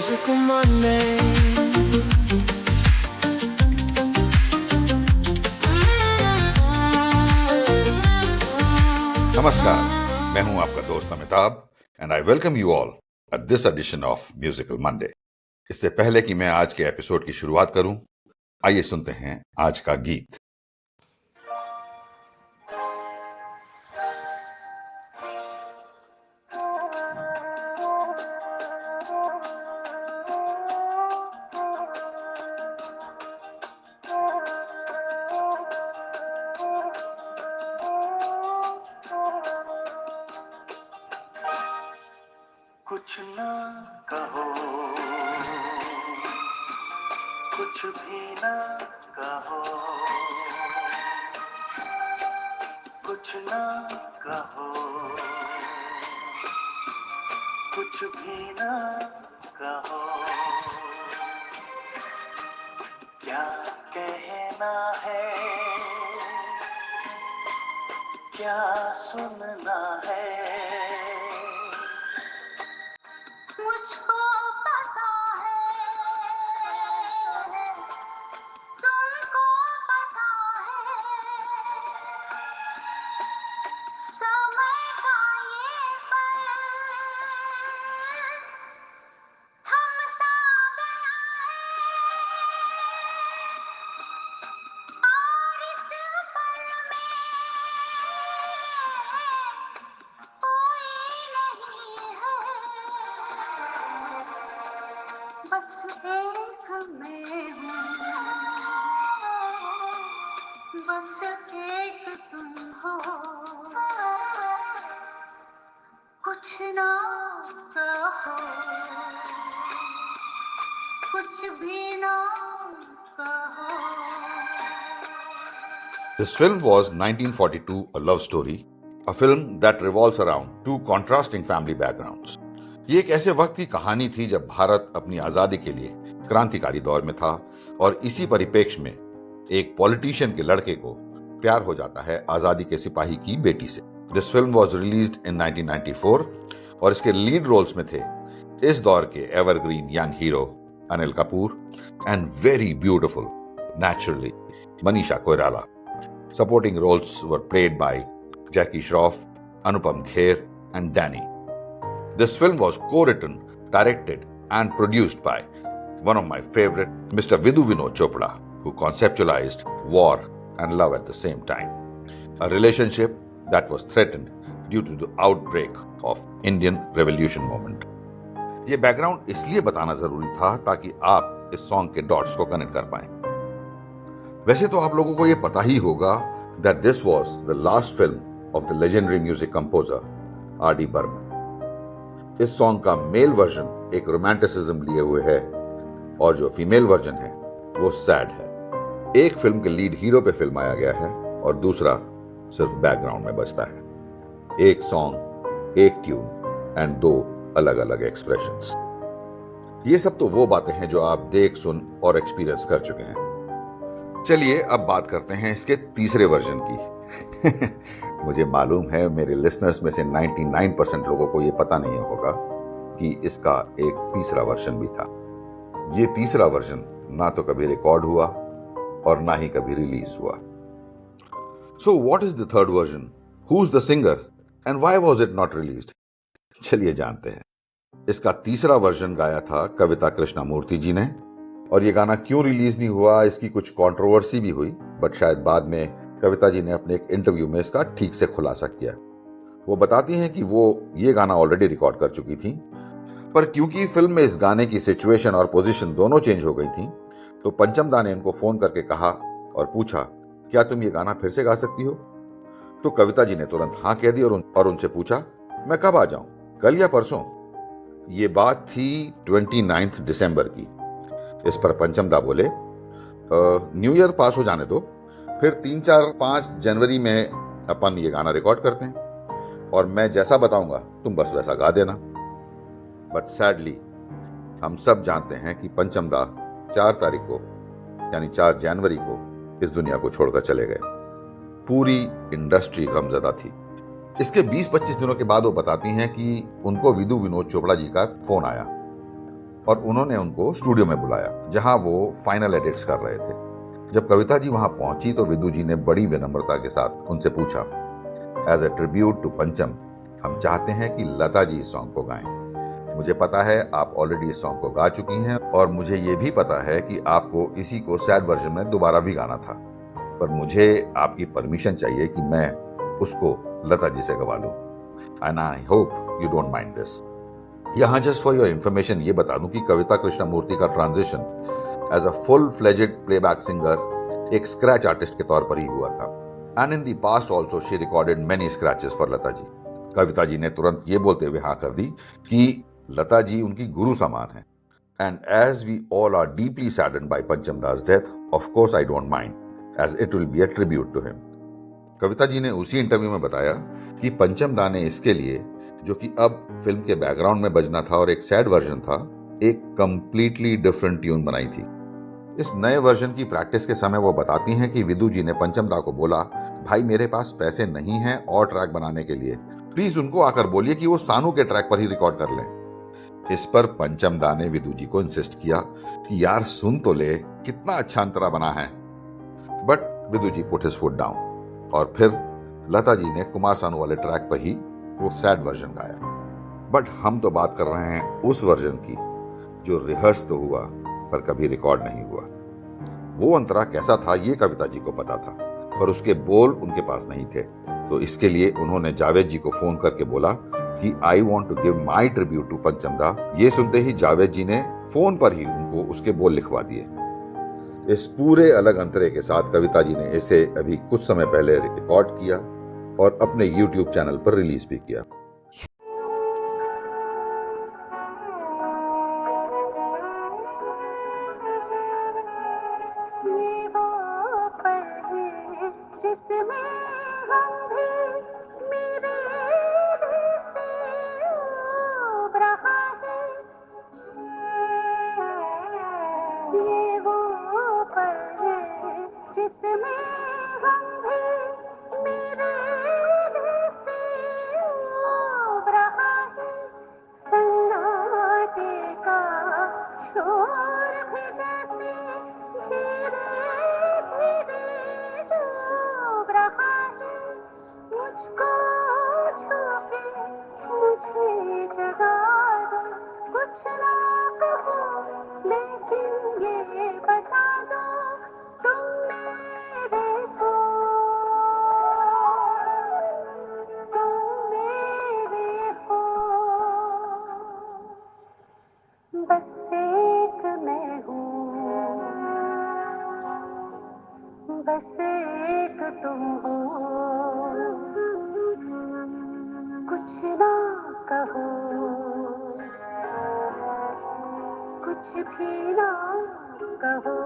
Musical Monday. नमस्कार, मैं हूं आपका दोस्त Amitabh and I welcome you all at this edition of musical Monday. इससे पहले कि मैं आज के एपिसोड की शुरुआत करूं, आइए सुनते हैं आज का गीत। कुछ ना कहो, कुछ भी ना कहो, कुछ ना कहो, कुछ भी ना कहो। क्या कहना है, क्या सुनना है, मुझको पता है, तुमको पता है, समय का ये पल थम सा गया है, और इस पल में कोई नहीं है, बस एक मैं हूँ, बस एक तुम हो। कुछ ना कहो, कुछ भी ना कहो। This film was 1942, a love story, a film that revolves around two contrasting family backgrounds. ये एक ऐसे वक्त की कहानी थी जब भारत अपनी आजादी के लिए क्रांतिकारी दौर में था और इसी परिप्रेक्ष्य में एक पॉलिटिशियन के लड़के को प्यार हो जाता है आजादी के सिपाही की बेटी से। This film was released in 1994 और इसके लीड रोल्स में थे इस दौर के evergreen young hero Anil Kapoor and very beautiful naturally Manisha Koirala. Supporting roles were played by Jackie Shroff, Anupam Kher, and Danny. This film was co-written, directed, and produced by one of my favorite, Mr. Vidhu Vinod Chopra, who conceptualized war and love at the same time. A relationship that was threatened due to the outbreak of Indian Revolution movement. ये background इसलिए बताना जरूरी था ताकि आप इस song के dots को कनेक्ट कर पाएं। वैसे तो आप लोगों को यह पता ही होगा that this was the last film of the legendary music composer R.D. Burman. इस सॉन्ग का मेल वर्जन एक रोमांटिसिज्म लिए हुए है और जो फीमेल वर्जन है वो सैड है। एक फिल्म के लीड हीरो पे फिल्माया गया है और दूसरा सिर्फ बैकग्राउंड में बजता है। एक सॉन्ग, एक ट्यून एंड दो अलग अलग एक्सप्रेशंस। ये सब तो वो बातें हैं जो आप देख, सुन और एक्सपीरियंस कर चुके हैं। चलिए अब बात करते हैं इसके तीसरे वर्जन की। मुझे मालूम है मेरे लिसनर्स में से 99% लोगों को यह पता नहीं होगा कि इसका एक तीसरा वर्जन भी था। ये तीसरा वर्जन ना तो कभी रिकॉर्ड हुआ और ना ही कभी रिलीज हुआ। So what is the third version, who is the singer and why was it not released? चलिए जानते हैं। इसका तीसरा वर्जन गाया था कविता कृष्णमूर्ति जी ने और ये गाना क्यों रिलीज नहीं हुआ इसकी कुछ कंट्रोवर्सी भी हुई, बट शायद बाद में कविता जी ने अपने एक इंटरव्यू में इसका ठीक से खुलासा किया। वो बताती हैं कि वो ये गाना ऑलरेडी रिकॉर्ड कर चुकी थी, पर क्योंकि फिल्म में इस गाने की सिचुएशन और पोजीशन दोनों चेंज हो गई थी तो पंचम दा ने इनको फोन करके कहा और पूछा क्या तुम ये गाना फिर से गा सकती हो? तो कविता जी ने तुरंत हाँ कह दी और उनसे पूछा मैं कब आ जाऊं, कल या परसों? ये बात थी 29 दिसंबर की। इस पर पंचम दा बोले न्यू ईयर पास हो जाने दो, फिर 3, 4, 5 जनवरी में अपन ये गाना रिकॉर्ड करते हैं और मैं जैसा बताऊंगा तुम बस वैसा गा देना। बट सैडली हम सब जानते हैं कि पंचम दा 4 तारीख को यानी 4 जनवरी को इस दुनिया को छोड़कर चले गए। पूरी इंडस्ट्री गमजदा थी। इसके 20-25 दिनों के बाद वो बताती हैं कि उनको विधु विनोद चोपड़ा जी का फोन आया और उन्होंने उनको स्टूडियो में बुलाया जहां वो फाइनल एडिट्स कर रहे थे। जब कविता जी वहां पहुंची तो विदु जी ने बड़ी विनम्रता के साथ उनसे पूछा, एज ए ट्रिब्यूट टू पंचम, हम चाहते हैं कि लता जी इस सॉन्ग को गाएं। मुझे पता है आप ऑलरेडी इस सॉन्ग को गा चुकी हैं और मुझे ये भी पता है कि आपको इसी को सैड वर्जन में दोबारा भी गाना था, पर मुझे आपकी परमिशन चाहिए कि मैं उसको लता जी से गवा लूं। And I hope you don't mind this. यहाँ जस्ट फॉर योर इन्फॉर्मेशन ये बता दूं कि कविता कृष्णमूर्ति का transition as a full fledged playback singer एक स्क्रैच आर्टिस्ट के तौर पर ही हुआ था। And in the past also she recorded many scratches for Lata ji. Kavita ji ने तुरंत ये बोलते हुए हाँ कर दी कि लता जी उनकी गुरु समान है। And as we all are deeply saddened by Pancham Das death, of course I don't mind, as it will be a tribute to him. Kavita ji ने उसी इंटरव्यू में बताया कि पंचम दा ने इसके लिए, जो कि अब फिल्म के बैकग्राउंड में बजना था और एक सैड वर्जन था, एक कंप्लीटली डिफरेंट ट्यून बनाई थी। इस नए वर्जन की प्रैक्टिस के समय वो बताती हैं कि विदु जी ने पंचम दा को बोला, भाई मेरे पास पैसे नहीं हैं और ट्रैक बनाने के लिए, प्लीज उनको आकर बोलिए कि वो सानू के ट्रैक पर ही रिकॉर्ड कर लें। इस पर पंचम दा ने विदु जी को इंसिस्ट किया कि यार सुन तो ले, कितना अच्छा अंतरा बना है। But Vidu ji put his foot down और फिर लता जी ने कुमार सानू वाले ट्रैक पर ही वो सैड वर्जन गाया। बट हम तो बात कर रहे हैं उस वर्जन की जो रिहर्स तो हुआ पर कभी रिकॉर्ड नहीं हुआ। वो अंतरा कैसा था ये कविता जी को पता था, पर उसके बोल उनके पास नहीं थे। तो इसके लिए उन्होंने जावेद जी को फोन करके बोला कि I want to give my tribute to Pancham da. ये सुनते ही जावेद जी ने फोन पर ही उनको उसके बोल लिखवा दिए। इस पूरे अलग अंतरे के साथ कविता जी ने इसे अभी कुछ समय पहले रिकॉर्ड किया और अपने यूट्यूब चैनल पर रिलीज भी किया। ये वो पल है जिसमें हम भी मेरे दिल से उब रहा है। ये वो पल है जिसमें हम भी मेरे दिल से उब रहा है। सन्नाटे का शोर भी जैसे धीरे धीरे डूब रहा है। मुझको छू के मुझे जगा दो, कुछ ना कहो लेकिन ये बता दो तुम मेरे हो, तुम मेरे हो। बस एक मैं हूँ, बस एक तुम हो। कुछ ना कहो, कुछ भी ना कहो,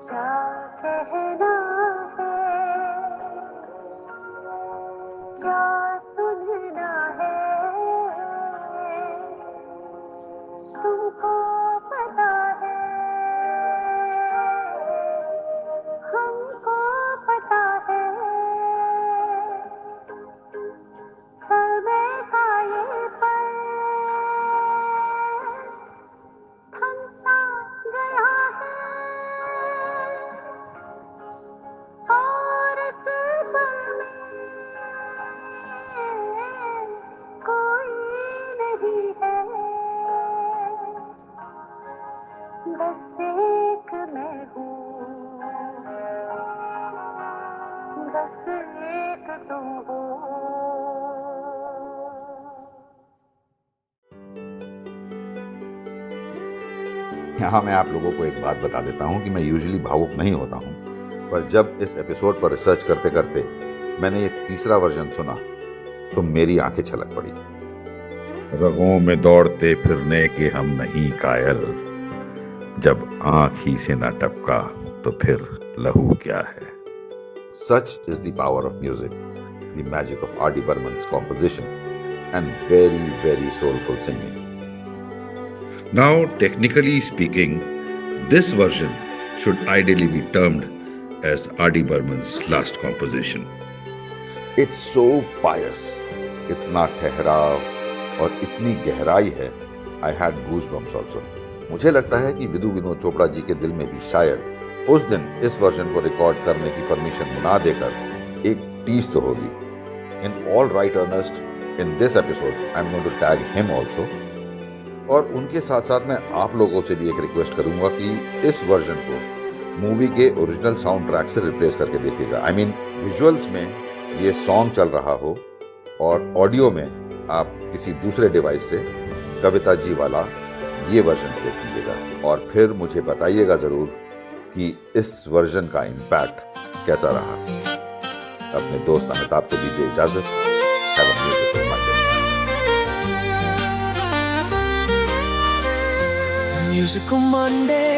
क्या कहना है, क्या सुनना है, तुमको पता है, हमको पता है। समय का ये पल थम सा गया है और इस पल में कोई नहीं है। बस एक मैं हूँ, बस एक तुम हो। यहाँ मैं आप लोगों को एक बात बता देता हूँ कि मैं यूजुअली भावुक नहीं होता हूँ, पर जब इस एपिसोड पर रिसर्च करते करते मैंने ये तीसरा वर्जन सुना तो मेरी आंखें छलक पड़ी। रगों में दौड़ते फिरने के हम नहीं कायल, जब आंख ही से न टपका तो फिर लहू क्या है। Such is the power of music, the magic of R.D. Burman's composition, and very, very soulful singing. Now, technically speaking, this version should ideally be termed as R.D. Burman's last composition. It's so pious, इतना ठहराव, और इतनी गहराई है, I had goosebumps also. मुझे लगता है कि विदु विनोद चोपड़ा जी के दिल में भी शायद उस दिन इस वर्जन को रिकॉर्ड करने की परमिशन ना देकर एक टीस तो होगी। In all right earnest, in this episode I am going to tag him also. और उनके साथ साथ मैं आप लोगों से भी एक रिक्वेस्ट करूंगा कि इस वर्जन को मूवी के ओरिजिनल साउंड ट्रैक से रिप्लेस करके देखिएगा। आई मीन विजुअल्स में ये सॉन्ग चल रहा हो और ऑडियो में आप किसी दूसरे डिवाइस से कविता जी वाला ये वर्जन देख लीजिएगा और फिर मुझे बताइएगा ज़रूर कि इस वर्जन का इम्पैक्ट कैसा रहा। अपने दोस्त अमिताभ को दीजिए इजाज़त। Have a musical Monday. Musical Monday.